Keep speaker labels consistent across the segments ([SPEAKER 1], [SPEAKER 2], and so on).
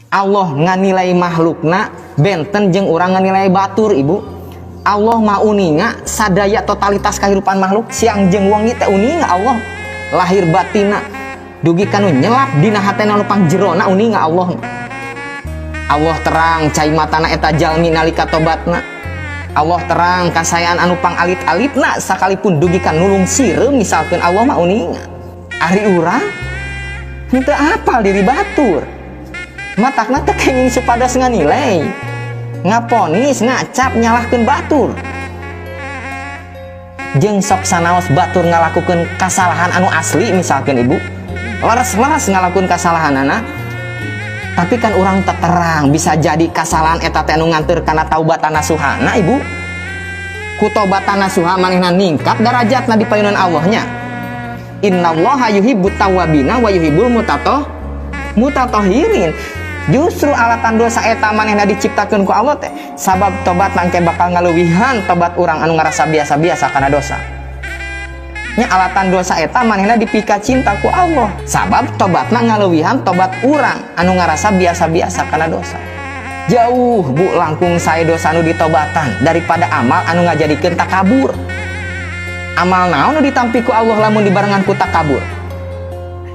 [SPEAKER 1] Allah nganilai makhlukna benten jeung urang nganilai batur ibu. Allah mah uninga sadaya totalitas kehidupan makhluk siang jeung wengi teh uninga Allah lahir batina dugi kanu nyelap dina hatena nu pangjerona uninga Allah. Allah terang cai matana eta jalmi nalika tobatna. Allah terang kasayaan anu pang alit-alitna sakalipun dugi ka nulung sireum misalkeun Allah mah uninga. Ari urang henteu apal diri batur. Matakna teh kenging supados nganilai. Ngaponis ngacap nyalahkeun batur. Jeung sok sanaos batur ngalakukeun kasalahan anu asli misalkeun ibu. Laras-laras ngalakukeun kasalahanana. Tapi kan orang terang bisa jadi kasalahan eta teh anu nganteur kana taubatan nasuhana ibu. Ku taubatan nasuha manehna ningkat darajatna di payunan Allahnya. Innallaha yuhibbut tawwabina wa yuhibbul mutatahhirin. Justru alatan dosa eta manehna diciptakeun ku Allah teh sabab tobat mangke bakal ngaleuwihan tobat urang anu ngarasa biasa-biasa kana dosa. Nya alatan dosa eta manehna dipika cinta ku Allah sabab tobatna ngaleuwihan tobat urang anu ngarasa biasa-biasa kana dosa. Jauh bu langkung sae dosa anu ditobatan daripada amal anu ngajadikeun takabur. Amal naon nu ditampi ku Allah lamun dibarengan ku takabur?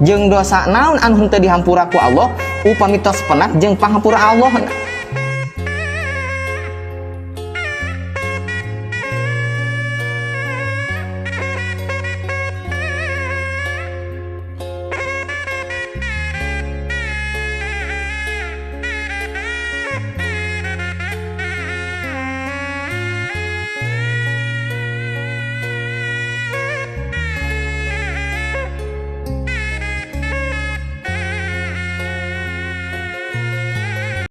[SPEAKER 1] Jeung dosa naon anu henteu dihampura ku Allah upami tos penak jeung pangampura Allah.